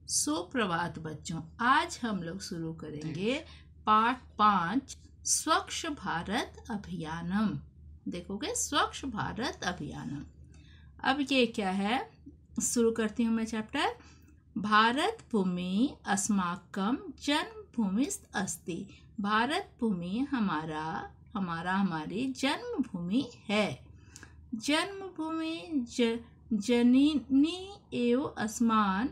सुप्रभात बच्चों, आज हम लोग शुरू करेंगे पाठ 5 स्वच्छ भारत अभियानम। देखोगे स्वच्छ भारत अभियानम। अब ये क्या है, शुरू करती हूँ मैं चैप्टर। भारत भूमि अस्माकं जन्मभूमिस्त अस्ति। भारत भूमि हमारी जन्मभूमि है। जन्मभूमि जननी एव अस्मान्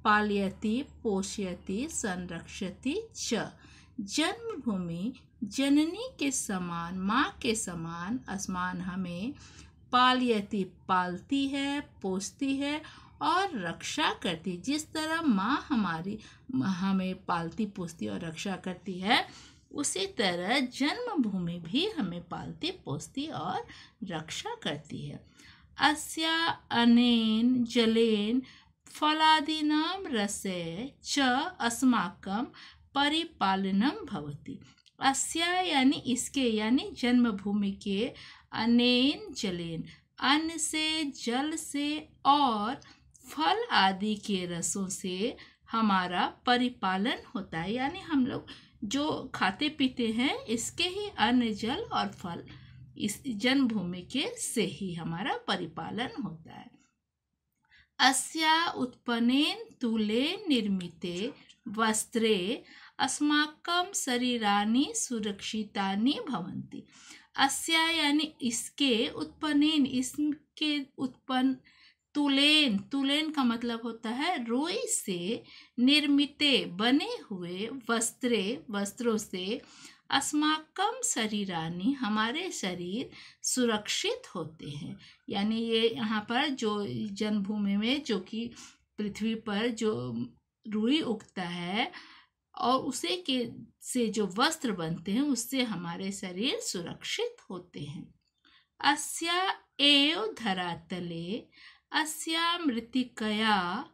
पालयति पोषयति संरक्षति च। जन्मभूमि जननी के समान, माँ के समान, अस्मान हमें पालयति पालती है, पोषती है और रक्षा करती। जिस तरह माँ हमारी हमें पालती पोषती और रक्षा करती है, उसी तरह जन्मभूमि भी हमें पालती पोषती और रक्षा करती है। अस्या अनेन जलेन फलादीनां रसे च अस्माकं परिपालनं भवति। अस्या यानी इसके, यानी जन्मभूमि के, अनेन जलेन अन्न से, जल से और फल आदि के रसों से हमारा परिपालन होता है। यानी हम लोग जो खाते पीते हैं, इसके ही अन्न, जल और फल, इस जन्मभूमि के से ही हमारा परिपालन होता है। अस्या उत्पन्नेन तुलेन निर्मिते वस्त्रे अस्माकं शरीराणि सुरक्षितानि भवन्ति। अस्या यानी इसके, उत्पन्नेन इसके उत्पन्न, तुलेन, तुलेन का मतलब होता है रुई से, निर्मिते बने हुए, वस्त्रे वस्त्रों से, अस्माकं शरीराणि हमारे शरीर सुरक्षित होते हैं। यानी ये यहाँ पर जो जन्मभूमि में, जो कि पृथ्वी पर जो रुई उगता है और उसे के से जो वस्त्र बनते हैं, उससे हमारे शरीर सुरक्षित होते हैं। अस्या एव धरातले अस्या मृत्तिकया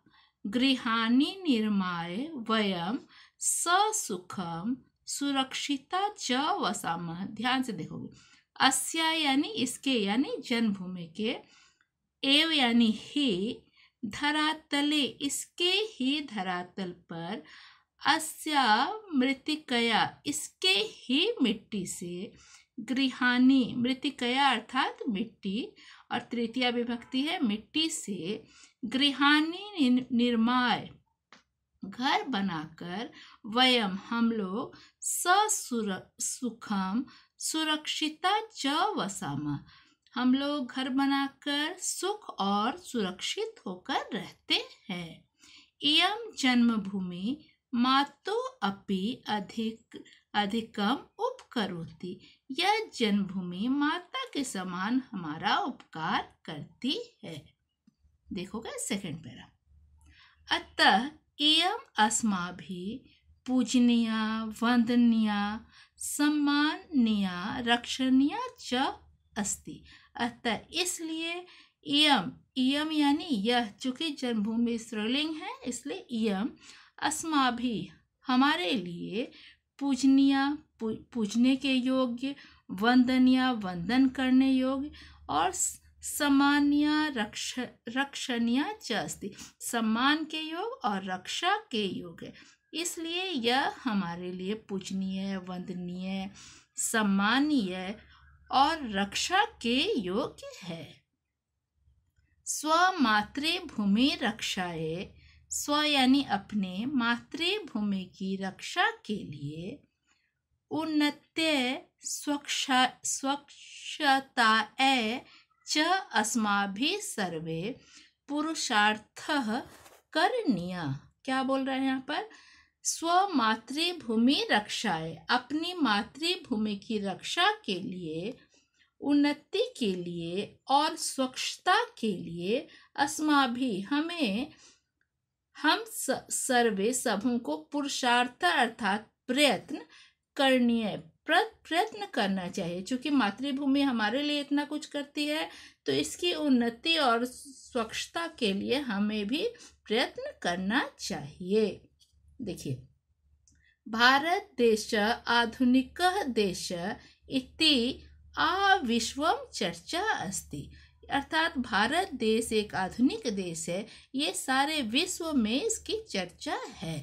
गृहाणि निर्माय वयं ससुखं सुरक्षिता च वसामः। ध्यान से देखोगे, अस्या यानी इसके, यानी जन्मभूमि के, एव यानी ही, धरातले इसके ही धरातल पर, अस्या मृत्तिकया इसके ही मिट्टी से, गृहाणि मृत्तिकया अर्थात मिट्टी और तृतीया विभक्ति है मिट्टी से, गृहाणि निर्माय घर बनाकर, वयम हम लोग, सुखम सुरक्षिता च वसामा हम लोग घर बनाकर सुख और सुरक्षित होकर रहते हैं। इयं जन्मभूमि मातो अपि अधिकम उपकरोति। यह जन्मभूमि माता के समान हमारा उपकार करती है। देखोगे सेकंड पैरा। अतः इयं अस्माभिः पूजनीया वंदनीया सम्माननीया रक्षणीया च अस्ति। अतः इसलिए इयम, इयम यानी यह, चूंकि जन्मभूमि स्त्रीलिंग है इसलिए इयम अस्माभिः हमारे लिए, पूजनीया पूजने के योग्य, वंदनीया वंदन करने योग्य और सम्मानिया रक्षणीया च अस्ति सम्मान के योग और रक्षा के योग है। इसलिए यह हमारे लिए पूजनीय, वंदनीय, सम्मानीय और रक्षा के योग्य है। स्व मातृभूमि रक्षाए, स्व यानी अपने, मातृभूमि की रक्षा के लिए, उन्नत्य स्वच्छताए च अस्माभिः सर्वे पुरुषार्थः करणीयः। क्या बोल रहे हैं यहाँ पर? स्व मातृभूमि रक्षाए, अपनी मातृभूमि की रक्षा के लिए, उन्नति के लिए और स्वच्छता के लिए, अस्माभिः हमें, हम सर्वे सबों को, पुरुषार्थ अर्थात प्रयत्न, करणीय प्रयत्न करना चाहिए। क्योंकि मातृभूमि हमारे लिए इतना कुछ करती है, तो इसकी उन्नति और स्वच्छता के लिए हमें भी प्रयत्न करना चाहिए। देखिए, भारत देश आधुनिकः देश इति विश्वं चर्चा अस्ति। अर्थात भारत देश एक आधुनिक देश है, ये सारे विश्व में इसकी चर्चा है।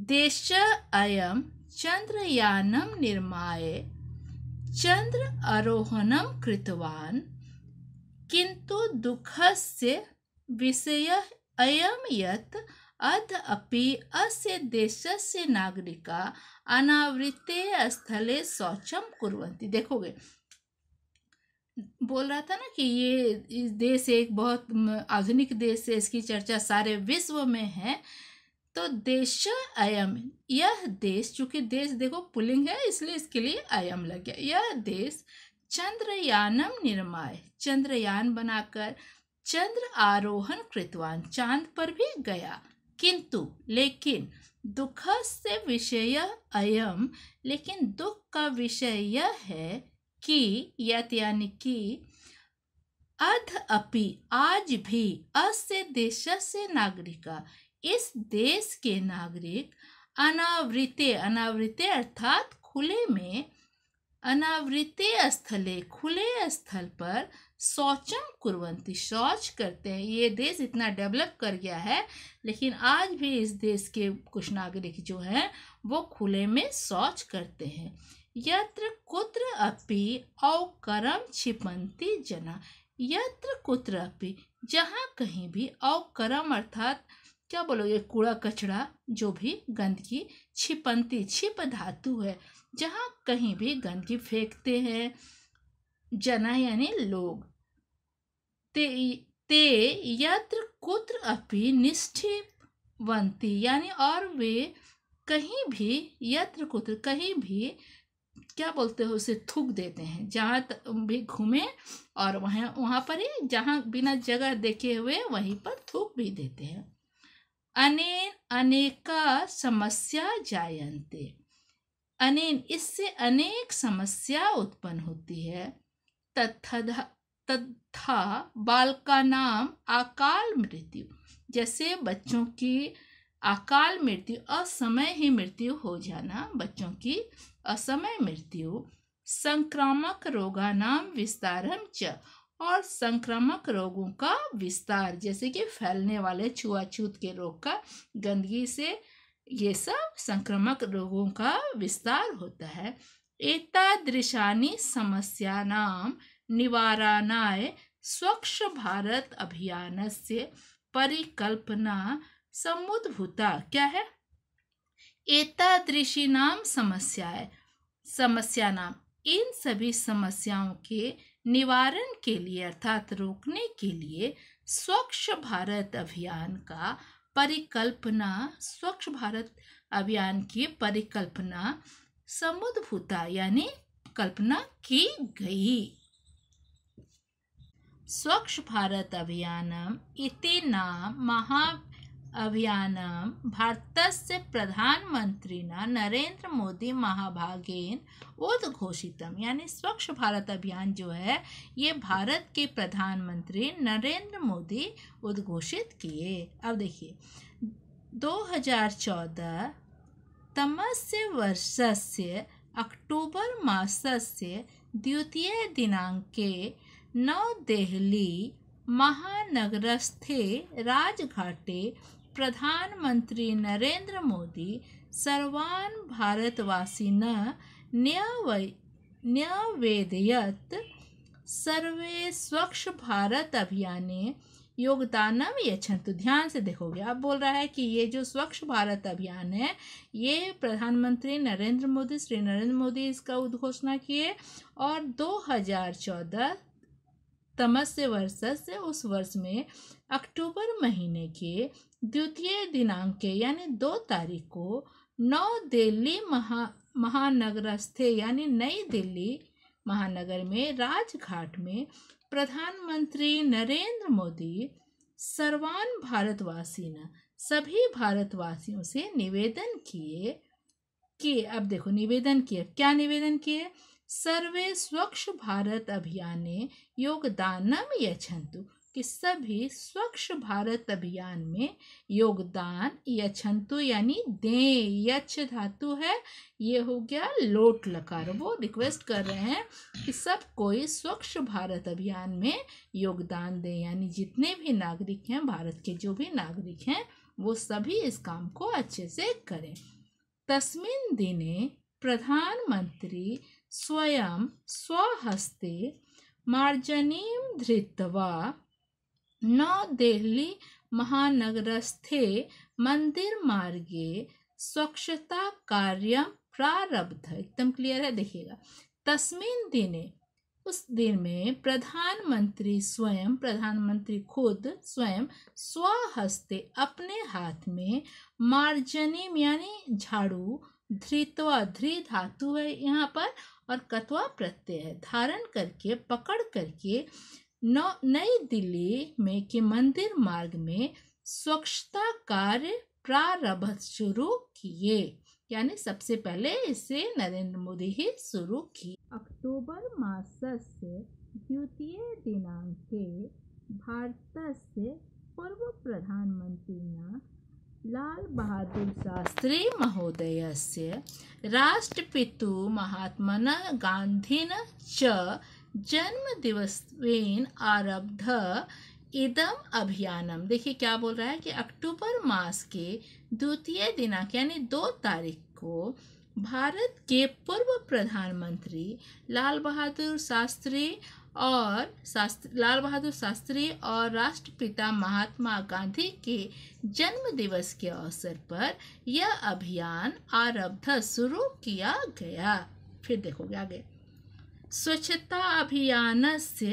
देश अयम चंद्रयानम निर्माय चंद्र आरोहणम कृतवान किंतु दुःखस्य विषयः अयं यत् अद्यापि अस्य देशस्य नागरिकाः अनावृते स्थले शौचम कुर्वन्ति। देखोगे, बोल रहा था ना कि ये इस देश एक बहुत आधुनिक देश है, इसकी चर्चा सारे विश्व में है। तो देश अयम, यह देश, चूंकि देश देखो पुल्लिंग है इसलिए इसके लिए अयम लग गया। यह देश चंद्रयानम निर्माय, चंद्रयान बनाकर चंद्र आरोहण कृतवान, चांद पर भी गया, किंतु लेकिन दुख से विषय अयम, लेकिन दुख का विषय यह है कि यानी कि अद्यापि आज भी अस्य देशस्य नागरिका, इस देश के नागरिक अनावृते, अनावृते अर्थात खुले में, अनावृते स्थले, खुले स्थल पर शौचम कुर्वन्ति, शौच करते हैं। ये देश इतना डेवलप कर गया है लेकिन आज भी इस देश के कुछ नागरिक जो हैं वो खुले में शौच करते हैं। यत्र कुत्र अपि अवकरम क्षिपन्ति जना, यत्र कुत्र अपि, जहाँ कहीं भी, अवकरम अर्थात क्या बोलोगे, कूड़ा कचरा, जो भी गंदगी, क्षिपन्ति, छिप धातु है, जहाँ कहीं भी गंदगी फेंकते हैं, जना यानी लोग, ते यत्र कुत्र अपि निष्ठिवन्ति, यानी और वे कहीं भी, यत्र कुत्र कहीं भी, क्या बोलते हो उसे, थूक देते हैं, जहाँ भी घूमे और वहाँ पर ही, जहाँ बिना जगह देखे हुए वहीं पर थूक भी देते हैं। अनेन अनेका समस्या जायन्ते, अनेन इससे अनेक समस्या उत्पन्न होती है। तथा बालका नाम अकाल मृत्यु, जैसे बच्चों की अकाल मृत्यु, असमय ही मृत्यु हो जाना, बच्चों की असमय मृत्यु, संक्रामक रोगानाम विस्तारम च, और संक्रामक रोगों का विस्तार, जैसे कि फैलने वाले छुआछूत के रोग का, गंदगी से ये सब संक्रामक रोगों का विस्तार होता है। एतादृशानि समस्यानां निवारणाय स्वच्छ भारत अभियानस्य परिकल्पना समुद्भूता। क्या है? एतादृशीनाम समस्याएं, समस्यानाम, इन सभी समस्याओं के निवारण के लिए अर्थात रोकने के लिए स्वच्छ भारत अभियान का परिकल्पना, स्वच्छ भारत अभियान की परिकल्पना समुद्भूता यानी कल्पना की गई। स्वच्छ भारत अभियानम इति नाम महा अभियानम भारतस्य प्रधानमंत्रिणा नरेंद्र मोदी महाभागेन उद्घोषितम, यानी स्वच्छ भारत अभियान जो है ये भारत के प्रधानमंत्री नरेंद्र मोदी उद्घोषित किए। अब देखिए 2014 तमस्य वर्षस्य अक्टूबर मासस्य द्वितीय दिनांके नवदेहली महानगरस्थे राजघाटे प्रधानमंत्री नरेंद्र मोदी सर्वान् भारतवासिनः न्यवेदयत् सर्वे स्वच्छ भारत अभियाने योगदानम यच्छन्तु। ध्यान से देखोगे, आप बोल रहा है कि ये जो स्वच्छ भारत अभियान है ये प्रधानमंत्री नरेंद्र मोदी, श्री नरेंद्र मोदी इसका उद्घोषणा किए, और 2014 तमस्य वर्ष से, उस वर्ष में अक्टूबर महीने के द्वितीय दिनांक यानी 2 तारीख को नव दिल्ली महानगरस्थे यानी नई दिल्ली महानगर में राजघाट में प्रधानमंत्री नरेंद्र मोदी सर्वान भारतवासियों, सभी भारतवासियों से निवेदन किए कि, अब देखो निवेदन किए, क्या निवेदन किए? सर्वे स्वच्छ भारत अभियाने योगदानम यच्छन्तु, कि सभी स्वच्छ भारत अभियान में योगदान यच्छन्तु यानी दें। यच्छ धातु है, ये हो गया लोट लकार। वो रिक्वेस्ट कर रहे हैं कि सब कोई स्वच्छ भारत अभियान में योगदान दें, यानी जितने भी नागरिक हैं, भारत के जो भी नागरिक हैं, वो सभी इस काम को अच्छे से करें। तस्मिन् दिने प्रधानमंत्री स्वयं स्वहस्ते मार्जनीं धृत्वा नवदेहली महानगरस्थे मंदिर मार्गे स्वच्छता कार्यं प्रारब्ध। एकदम क्लियर है, देखिएगा। तस्मिन् दिने, उस दिन में प्रधानमंत्री स्वयं, प्रधानमंत्री खुद स्वयं, स्वहस्ते अपने हाथ में, मार्जनीम यानी झाड़ू, धृत्वा, धृ धातु है यहाँ पर और कत्वा प्रत्यय है, धारण करके, पकड़ करके नई दिल्ली में के मंदिर मार्ग में स्वच्छता कार्य प्रारंभ शुरू किए। यानी सबसे पहले इसे नरेंद्र मोदी ही शुरू की। अक्टोबर मासस्य द्वितीय दिनांके भारतस्य पूर्व प्रधानमन्त्रिणा लाल बहादुर शास्त्री महोदयस्य राष्ट्रपितुः महात्मनः गान्धिनः च जन्मदिवसेन आरब्ध इदम अभियानम। देखिए क्या बोल रहा है कि अक्टूबर मास के द्वितीय दिनांक यानी 2 तारीख को भारत के पूर्व प्रधानमंत्री लाल बहादुर शास्त्री और राष्ट्रपिता महात्मा गांधी के जन्म दिवस के अवसर पर यह अभियान आरब्ध शुरू किया गया। फिर देखोगे आगे, स्वच्छता अभियानस्य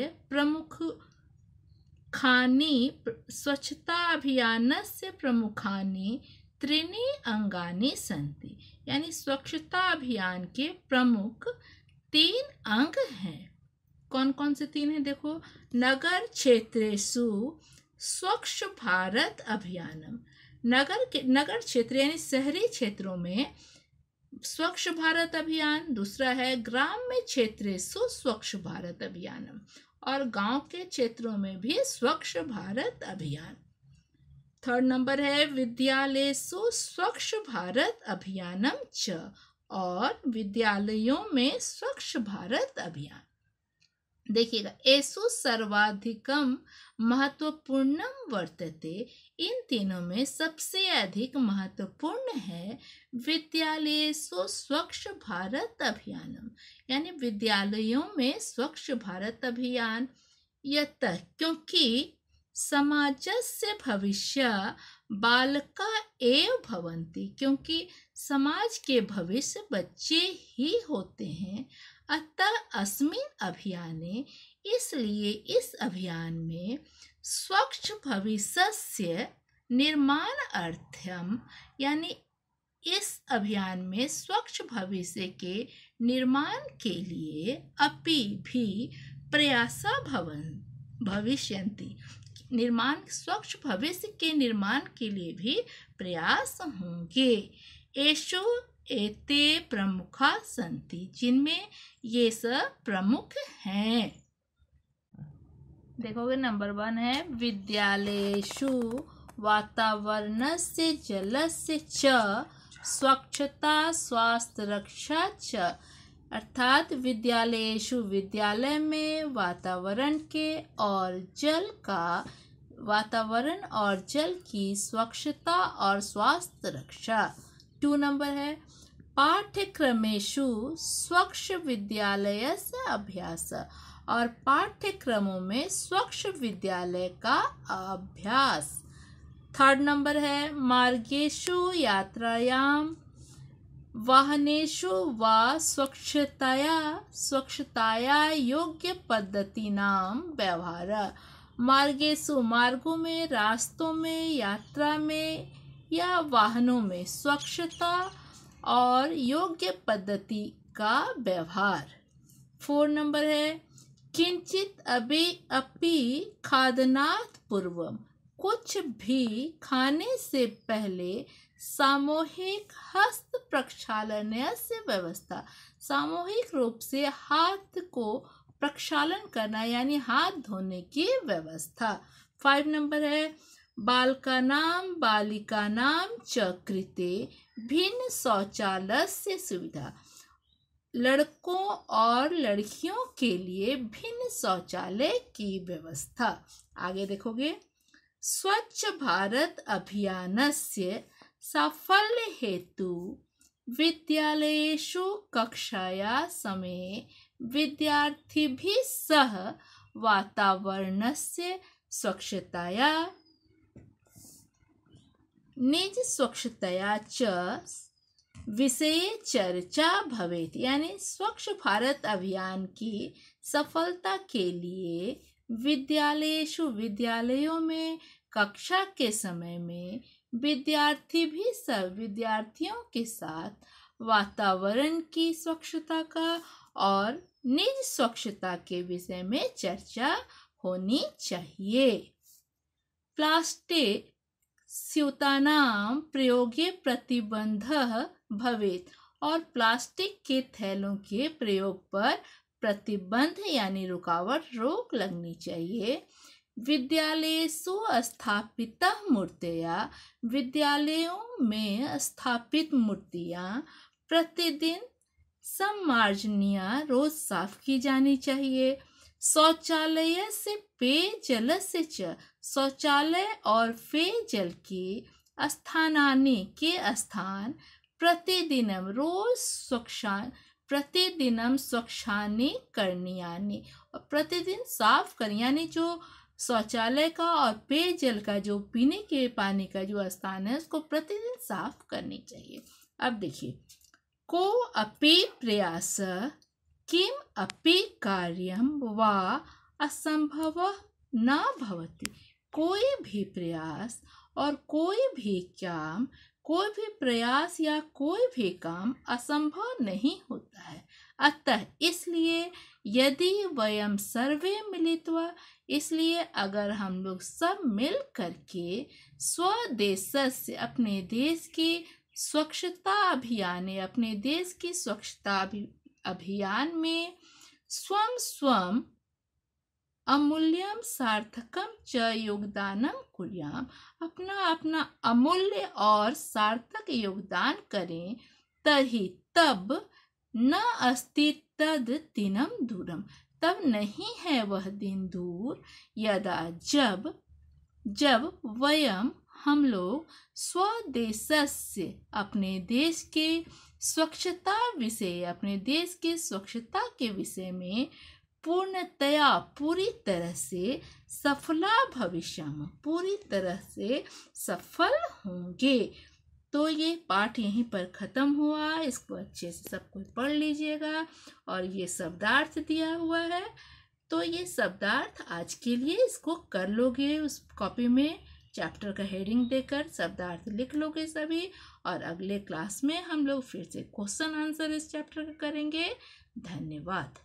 प्रमुखानि त्रीणि अंगानि सन्ति। यानी स्वच्छता अभियान के प्रमुख 3 अंग हैं। कौन कौन से 3 हैं? देखो, नगर क्षेत्रेषु स्वच्छ भारत अभियानम। नगर क्षेत्र यानी शहरी क्षेत्रों में स्वच्छ भारत अभियान। दूसरा है ग्राम्य क्षेत्रेषु स्वच्छ भारत अभियानम, और गांव के क्षेत्रों में भी स्वच्छ भारत अभियान। 3rd नंबर है विद्यालयेषु स्वच्छ भारत अभियानम च, और विद्यालयों में स्वच्छ भारत अभियान। देखिएगा, एषु सर्वाधिकम महत्वपूर्णम वर्तते। इन तीनों में सबसे अधिक महत्वपूर्ण है विद्यालयेषु स्वच्छ भारत अभियानम, यानी विद्यालयों में स्वच्छ भारत अभियान। यतः, क्योंकि समाजस्य भविष्य बालका एव भवन्ति, क्योंकि समाज के भविष्य बच्चे ही होते हैं। अतः अस्मिन् अभियाने, इसलिए इस अभियान में स्वच्छ भविष्यस्य निर्माण अर्थम, यानी इस अभियान में स्वच्छ भविष्य के निर्माण के लिए अपि भी प्रयासा भविष्यन्ति, स्वच्छ भविष्य के निर्माण के लिए भी प्रयास होंगे। एषु एते प्रमुखा सन्ति, जिनमें ये सब प्रमुख हैं। देखोगे, नंबर 1 है विद्यालयेषु वातावरणस्य जलस्य च स्वच्छता स्वास्थ्य रक्षा च, अर्थात विद्यालयेषु विद्यालय में वातावरण और जल की स्वच्छता और स्वास्थ्य रक्षा। 2 नंबर है पाठ्यक्रमेषु स्वच्छ विद्यालयस्य अभ्यास, और पाठ्यक्रमों में स्वच्छ विद्यालय का अभ्यास। 3rd नंबर है मार्गेषु यात्रायां वाहनेषु वा स्वच्छताया योग्य पद्धतीनां व्यवहार। मार्गेषु मार्गों में, रास्तों में, यात्रा में या वाहनों में स्वच्छता और योग्य पद्धति का व्यवहार। 4 नंबर है किंचित अपि खादनात् पूर्वम, कुछ भी खाने से पहले सामूहिक हस्त प्रक्षालनस्य व्यवस्था, सामूहिक रूप से हाथ को प्रक्षालन करना यानी हाथ धोने की व्यवस्था। 5 नंबर है बालकानां बालिकानां च कृते भिन्न शौचालयस्य सुविधा। लड़कों और लड़कियों के लिए भिन्न शौचालय की व्यवस्था। आगे देखोगे स्वच्छ भारत अभियानस्य साफल्य हेतु विद्यालयेषु कक्षाया समये विद्यार्थिभिः सह वातावरणस्य स्वच्छताया निज स्वच्छताया च विषये चर्चा भवेत्। यानी स्वच्छ भारत अभियान की सफलता के लिए विद्यालयों में कक्षा के समय में विद्यार्थी भी सब विद्यार्थियों के साथ वातावरण की स्वच्छता का और निज स्वच्छता के विषय में चर्चा होनी चाहिए। प्लास्टिक स्यूतानां प्रयोगे प्रतिबंधः भवेत्। और प्लास्टिक के थैलों के प्रयोग पर प्रतिबंध यानी रोक लगनी चाहिए। विद्यालयेषु स्थापितः मूर्तयः। विद्यालयों में स्थापित मूर्तियां प्रतिदिन सम्मार्जनीय रोज साफ की जानी चाहिए। शौचालय से पेयजल से च शौचालय और पेयजल के स्थानानि के स्थान प्रतिदिनम स्वच्छानि करणीयानि। और प्रतिदिन साफ कर यानी जो शौचालय का और पेयजल का जो पीने के पानी का जो स्थान है उसको प्रतिदिन साफ करनी चाहिए। अब देखिए को अपि प्रयास किम अपि कार्यम वा असंभव न भवति। कोई भी प्रयास और कोई भी काम कोई भी प्रयास या कोई भी काम असंभव नहीं होता है। अतः इसलिए यदि वयम सर्वे मिलित्वा इसलिए अगर हम लोग सब मिल करके स्वदेशस्य अपने देश की स्वच्छता अभियान में स्वम अमूल्यम सार्थकम च योगदानम कुर्याम अपना अमूल्य और सार्थक योगदान करें तब न अस्ति तद दिनम दूरम तब नहीं है वह दिन दूर यदा जब वयम हम लोग स्वदेशस्य अपने देश के स्वच्छता के विषय में पूरी तरह से सफल होंगे। तो ये पाठ यहीं पर ख़त्म हुआ। इसको अच्छे से सबको पढ़ लीजिएगा। और ये शब्दार्थ दिया हुआ है तो ये शब्दार्थ आज के लिए इसको कर लोगे। उस कॉपी में चैप्टर का हेडिंग देकर शब्दार्थ लिख लोगे सभी। और अगले क्लास में हम लोग फिर से क्वेश्चन आंसर इस चैप्टर का करेंगे। धन्यवाद।